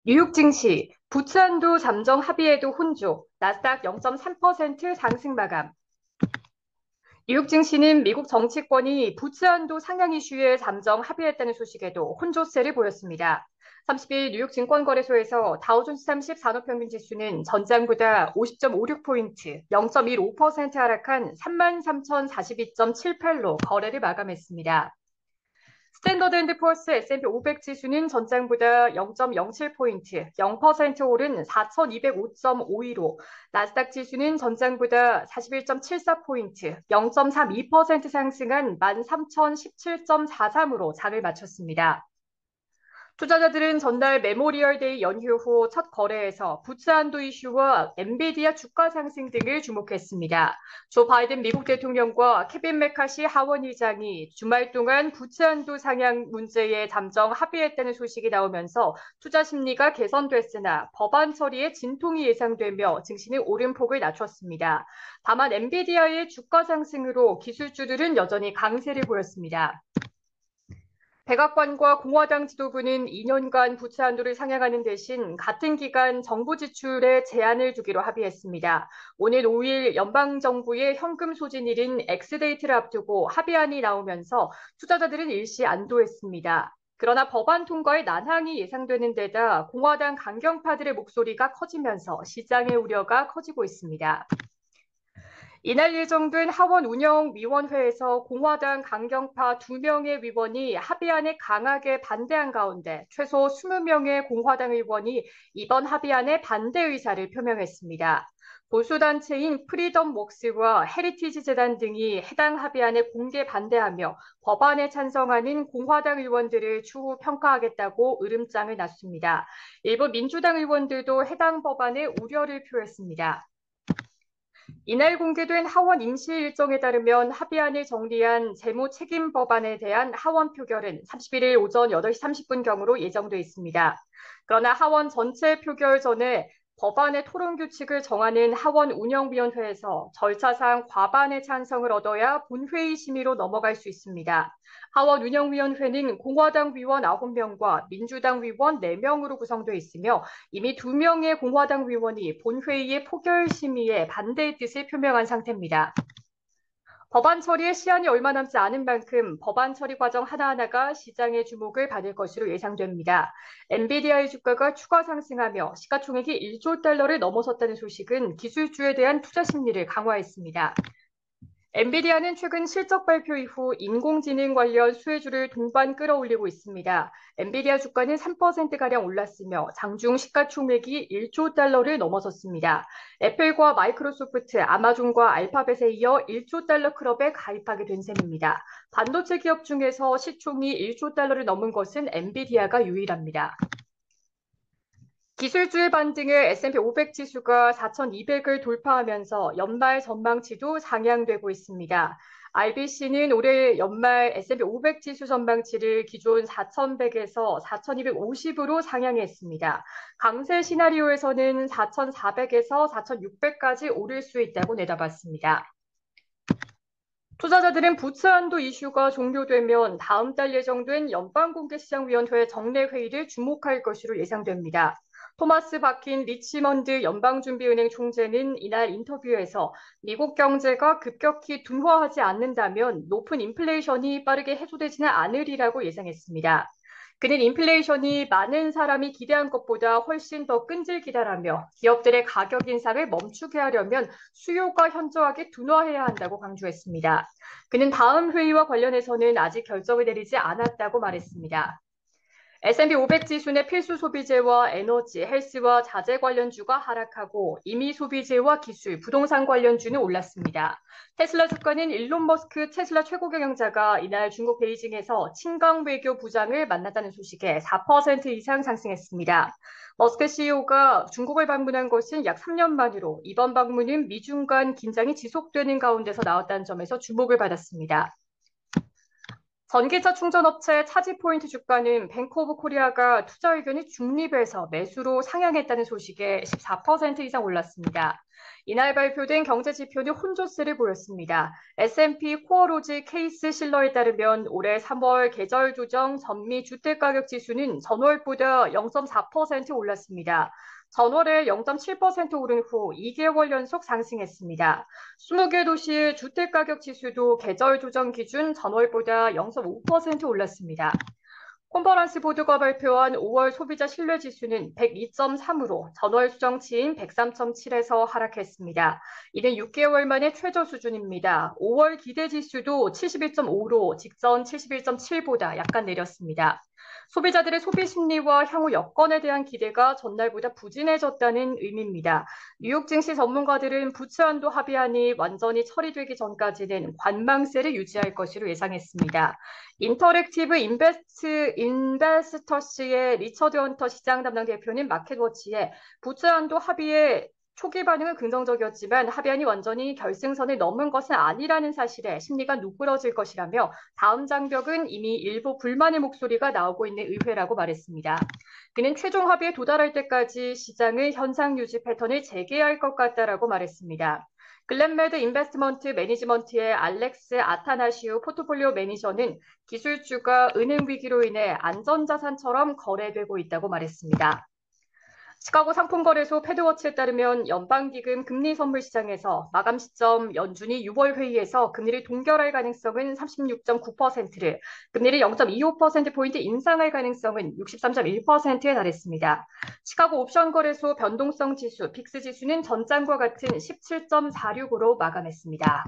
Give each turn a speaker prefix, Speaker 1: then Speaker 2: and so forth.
Speaker 1: 뉴욕 증시, 부츠한도 잠정 합의에도 혼조, 나스닥 0.3% 상승 마감. 뉴욕 증시는 미국 정치권이 부츠한도 상향 이슈에 잠정 합의했다는 소식에도 혼조세를 보였습니다. 30일 뉴욕 증권거래소에서 다우존스 30 산업평균 지수는 전장보다 50.56포인트, 0.15% 하락한 33,042.78로 거래를 마감했습니다. 스탠더드앤드푸어스 S&P 500 지수는 전장보다 0.07포인트, 0% 오른 4,205.52로 나스닥 지수는 전장보다 41.74포인트, 0.32% 상승한 13,017.43으로 장을 마쳤습니다. 투자자들은 전날 메모리얼데이 연휴 후 첫 거래에서 부츠 한도 이슈와 엔비디아 주가 상승 등을 주목했습니다. 조 바이든 미국 대통령과 케빈 메카시 하원 의장이 주말 동안 부츠 한도 상향 문제에 잠정 합의했다는 소식이 나오면서 투자 심리가 개선됐으나 법안 처리에 진통이 예상되며 증시는 오름폭을 낮췄습니다. 다만 엔비디아의 주가 상승으로 기술주들은 여전히 강세를 보였습니다. 백악관과 공화당 지도부는 2년간 부채 한도를 상향하는 대신 같은 기간 정부 지출에 제한을 두기로 합의했습니다. 오늘 5일 연방정부의 현금 소진일인 엑스데이트를 앞두고 합의안이 나오면서 투자자들은 일시 안도했습니다. 그러나 법안 통과에 난항이 예상되는 데다 공화당 강경파들의 목소리가 커지면서 시장의 우려가 커지고 있습니다. 이날 예정된 하원 운영위원회에서 공화당 강경파 2명의 위원이 합의안에 강하게 반대한 가운데 최소 20명의 공화당 의원이 이번 합의안에 반대 의사를 표명했습니다. 보수단체인 프리덤 웍스와 헤리티지 재단 등이 해당 합의안에 공개 반대하며 법안에 찬성하는 공화당 의원들을 추후 평가하겠다고 으름장을 놨습니다. 일부 민주당 의원들도 해당 법안에 우려를 표했습니다. 이날 공개된 하원 임시 일정에 따르면 합의안을 정리한 재무 책임 법안에 대한 하원 표결은 31일 오전 8시 30분경으로 예정돼 있습니다. 그러나 하원 전체 표결 전에 법안의 토론 규칙을 정하는 하원 운영위원회에서 절차상 과반의 찬성을 얻어야 본회의 심의로 넘어갈 수 있습니다. 하원 운영위원회는 공화당 위원 9명과 민주당 위원 4명으로 구성되어 있으며 이미 2명의 공화당 위원이 본회의의 포결 심의에 반대의 뜻을 표명한 상태입니다. 법안 처리에 시한이 얼마 남지 않은 만큼 법안 처리 과정 하나하나가 시장의 주목을 받을 것으로 예상됩니다. 엔비디아의 주가가 추가 상승하며 시가총액이 1조 달러를 넘어섰다는 소식은 기술주에 대한 투자 심리를 강화했습니다. 엔비디아는 최근 실적 발표 이후 인공지능 관련 수혜주를 동반 끌어올리고 있습니다. 엔비디아 주가는 3%가량 올랐으며 장중 시가총액이 1조 달러를 넘어섰습니다. 애플과 마이크로소프트, 아마존과 알파벳에 이어 1조 달러 클럽에 가입하게 된 셈입니다. 반도체 기업 중에서 시총이 1조 달러를 넘은 것은 엔비디아가 유일합니다. 기술주의 반등에 S&P 500 지수가 4,200을 돌파하면서 연말 전망치도 상향되고 있습니다. RBC는 올해 연말 S&P 500 지수 전망치를 기존 4,100에서 4,250으로 상향했습니다. 강세 시나리오에서는 4,400에서 4,600까지 오를 수 있다고 내다봤습니다. 투자자들은 부츠 한도 이슈가 종료되면 다음 달 예정된 연방공개시장위원회 정례 회의를 주목할 것으로 예상됩니다. 토마스 바킨 리치먼드 연방준비은행 총재는 이날 인터뷰에서 미국 경제가 급격히 둔화하지 않는다면 높은 인플레이션이 빠르게 해소되지는 않으리라고 예상했습니다. 그는 인플레이션이 많은 사람이 기대한 것보다 훨씬 더 끈질기다라며 기업들의 가격 인상을 멈추게 하려면 수요가 현저하게 둔화해야 한다고 강조했습니다. 그는 다음 회의와 관련해서는 아직 결정을 내리지 않았다고 말했습니다. S&P 500 지수의 필수 소비재와 에너지, 헬스와 자재 관련주가 하락하고 임의 소비재와 기술, 부동산 관련주는 올랐습니다. 테슬라 주가는 일론 머스크 테슬라 최고 경영자가 이날 중국 베이징에서 친강 외교 부장을 만났다는 소식에 4% 이상 상승했습니다. 머스크 CEO가 중국을 방문한 것은 약 3년 만으로 이번 방문은 미중 간 긴장이 지속되는 가운데서 나왔다는 점에서 주목을 받았습니다. 전기차 충전업체 차지포인트 주가는 뱅크 오브 코리아가 투자 의견이 중립에서 매수로 상향했다는 소식에 14% 이상 올랐습니다. 이날 발표된 경제 지표는 혼조세를 보였습니다. S&P 코어로즈 케이스 실러에 따르면 올해 3월 계절 조정 전미 주택가격 지수는 전월보다 0.4% 올랐습니다. 전월에 0.7% 오른 후 2개월 연속 상승했습니다. 20개 도시의 주택가격 지수도 계절 조정 기준 전월보다 0.5% 올랐습니다. 컨퍼런스 보드가 발표한 5월 소비자 신뢰 지수는 102.3으로 전월 수정치인 103.7에서 하락했습니다. 이는 6개월 만의 최저 수준입니다. 5월 기대 지수도 71.5로 직전 71.7보다 약간 내렸습니다. 소비자들의 소비 심리와 향후 여건에 대한 기대가 전날보다 부진해졌다는 의미입니다. 뉴욕 증시 전문가들은 부채 한도 합의안이 완전히 처리되기 전까지는 관망세를 유지할 것으로 예상했습니다. 인터랙티브 인베스터스의 리처드 헌터 시장 담당 대표는 마켓워치에 부채 한도 합의에 초기 반응은 긍정적이었지만 합의안이 완전히 결승선을 넘은 것은 아니라는 사실에 심리가 누그러질 것이라며 다음 장벽은 이미 일부 불만의 목소리가 나오고 있는 의회라고 말했습니다. 그는 최종 합의에 도달할 때까지 시장의 현상 유지 패턴을 재개할 것 같다라고 말했습니다. 글렌메드 인베스트먼트 매니지먼트의 알렉스 아타나시우 포트폴리오 매니저는 기술주가 은행 위기로 인해 안전자산처럼 거래되고 있다고 말했습니다. 시카고 상품거래소 패드워치에 따르면 연방기금 금리 선물 시장에서 마감 시점 연준이 6월 회의에서 금리를 동결할 가능성은 36.9%를, 금리를 0.25%포인트 인상할 가능성은 63.1%에 달했습니다. 시카고 옵션거래소 변동성 지수, 빅스 지수는 전장과 같은 17.46으로 마감했습니다.